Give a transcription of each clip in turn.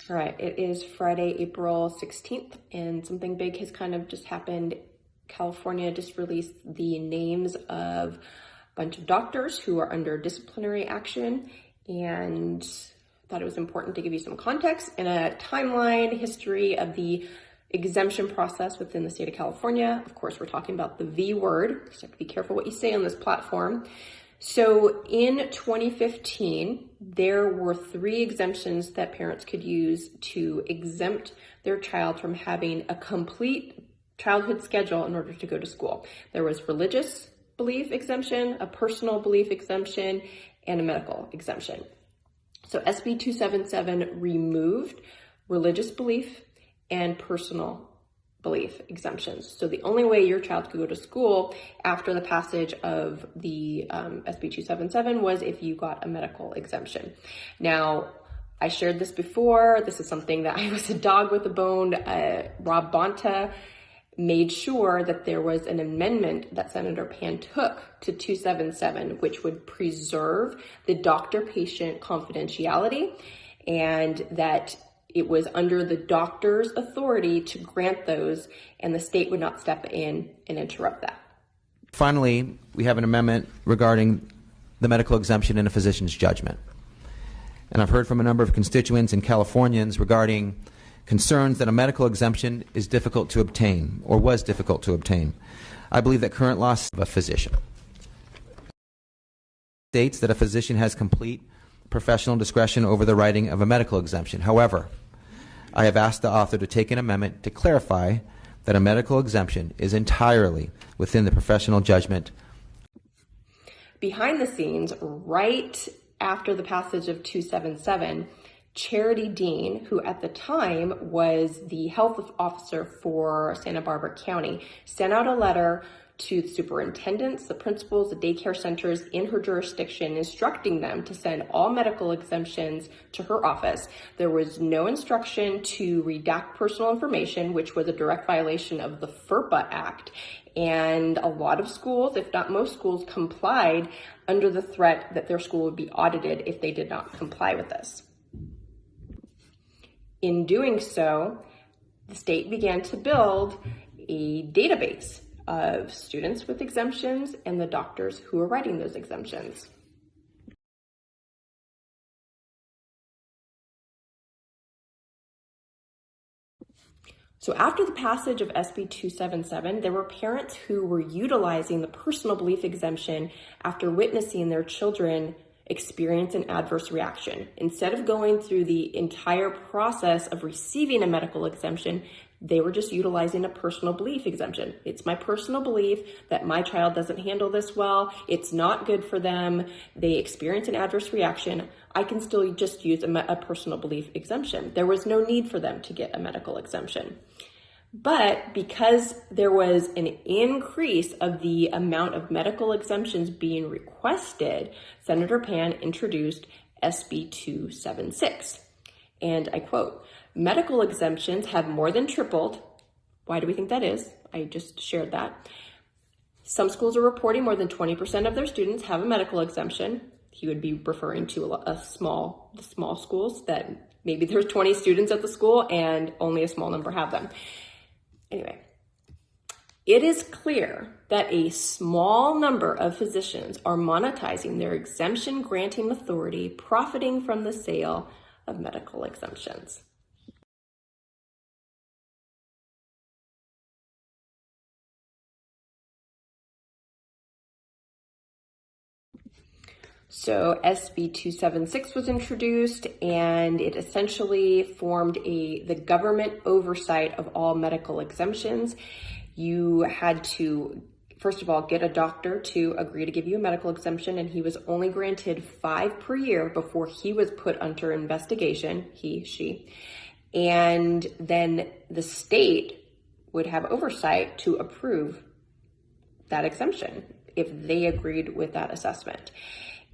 All right, it is Friday, April 16th, and something big has kind of just happened. California just released the names of a bunch of doctors who are under disciplinary action, and thought it was important to give you some context and a timeline history of the exemption process within the state of California. Of course, we're talking about the V word, so you have to be careful what you say on this platform. So in 2015, there were 3 exemptions that parents could use to exempt their child from having a complete childhood schedule in order to go to school. There was religious belief exemption, a personal belief exemption, and a medical exemption. So SB 277 removed religious belief and personal belief exemptions. So the only way your child could go to school after the passage of the SB 277 was if you got a medical exemption. Now, I shared this before. This is something that I was a dog with a bone. Rob Bonta made sure that there was an amendment that Senator Pan took to 277, which would preserve the doctor-patient confidentiality, and that it was under the doctor's authority to grant those, and the state would not step in and interrupt that. Finally, we have an amendment regarding the medical exemption in a physician's judgment. And I've heard from a number of constituents and Californians regarding concerns that a medical exemption is difficult to obtain or was difficult to obtain. I believe that current law of a physician states that a physician has complete professional discretion over the writing of a medical exemption. However, I have asked the author to take an amendment to clarify that a medical exemption is entirely within the professional judgment. Behind the scenes, right after the passage of 277, Charity Dean, who at the time was the health officer for Santa Barbara County, sent out a letter to the superintendents, the principals, the daycare centers in her jurisdiction, instructing them to send all medical exemptions to her office. There was no instruction to redact personal information, which was a direct violation of the FERPA Act. And a lot of schools, if not most schools, complied under the threat that their school would be audited if they did not comply with this. In doing so, the state began to build a database of students with exemptions and the doctors who are writing those exemptions. So after the passage of SB 277, there were parents who were utilizing the personal belief exemption after witnessing their children experience an adverse reaction. Instead of going through the entire process of receiving a medical exemption, they were just utilizing a personal belief exemption. It's my personal belief that my child doesn't handle this well. It's not good for them. They experience an adverse reaction. I can still just use a personal belief exemption. There was no need for them to get a medical exemption. But because there was an increase of the amount of medical exemptions being requested, Senator Pan introduced SB 276. And I quote, "Medical exemptions have more than tripled." Why do we think that is? I just shared that. "Some schools are reporting more than 20% of their students have a medical exemption." He would be referring to the small schools that maybe there's 20 students at the school and only a small number have them. Anyway, it is clear that a small number of physicians are monetizing their exemption granting authority, profiting from the sale of medical exemptions. So SB 276 was introduced, and it essentially formed the government oversight of all medical exemptions. You had to, first of all, get a doctor to agree to give you a medical exemption, and he was only granted 5 per year before he was put under investigation, she. And then the state would have oversight to approve that exemption if they agreed with that assessment.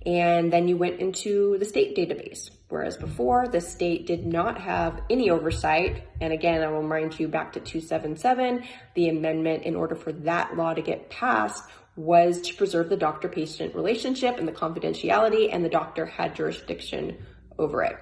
And then you went into the state database, whereas before the state did not have any oversight. And again, I will remind you back to 277, the amendment in order for that law to get passed was to preserve the doctor-patient relationship and the confidentiality, and the doctor had jurisdiction over it.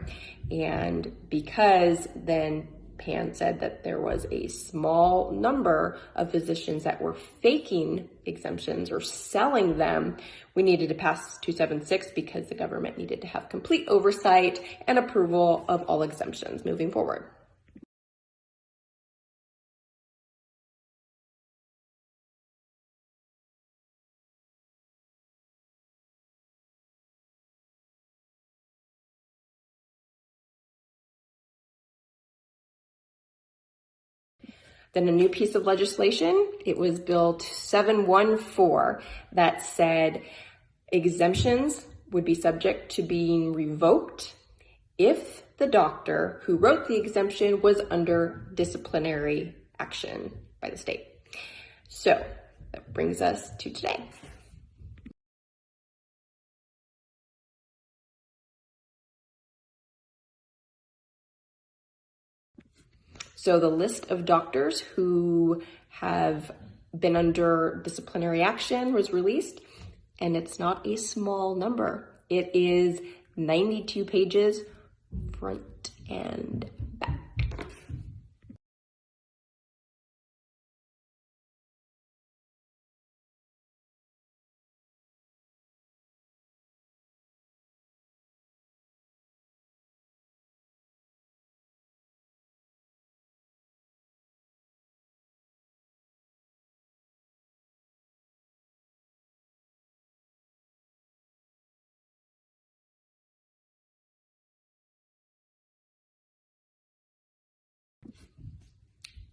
And because then Pan said that there was a small number of physicians that were faking exemptions or selling them, we needed to pass 276 because the government needed to have complete oversight and approval of all exemptions moving forward. Then a new piece of legislation, it was Bill 714, that said exemptions would be subject to being revoked if the doctor who wrote the exemption was under disciplinary action by the state. So that brings us to today. So the list of doctors who have been under disciplinary action was released, and it's not a small number. It is 92 pages, front and back.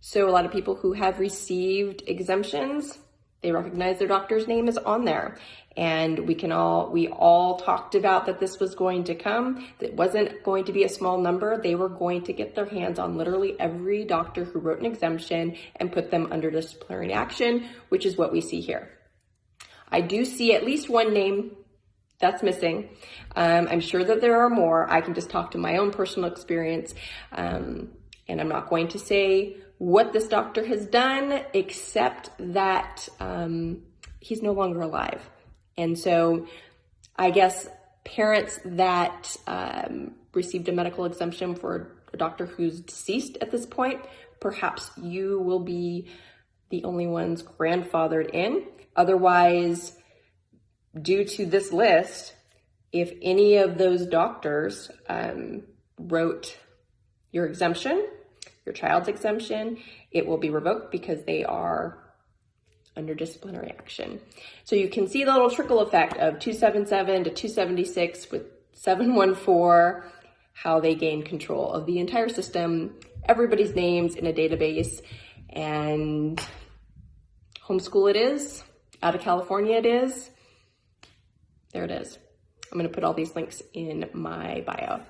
So a lot of people who have received exemptions, they recognize their doctor's name is on there. And we all talked about that this was going to come. It wasn't going to be a small number. They were going to get their hands on literally every doctor who wrote an exemption and put them under disciplinary action, which is what we see here. I do see at least one name that's missing. I'm sure that there are more. I can just talk to my own personal experience. And I'm not going to say what this doctor has done, except that he's no longer alive. And so I guess parents that received a medical exemption for a doctor who's deceased at this point, perhaps you will be the only ones grandfathered in. Otherwise, due to this list, if any of those doctors wrote your exemption, your child's exemption, it will be revoked because they are under disciplinary action. So you can see the little trickle effect of 277 to 276 with 714, how they gain control of the entire system, everybody's names in a database, and homeschool it is, out of California it is. There it is. I'm going to put all these links in my bio.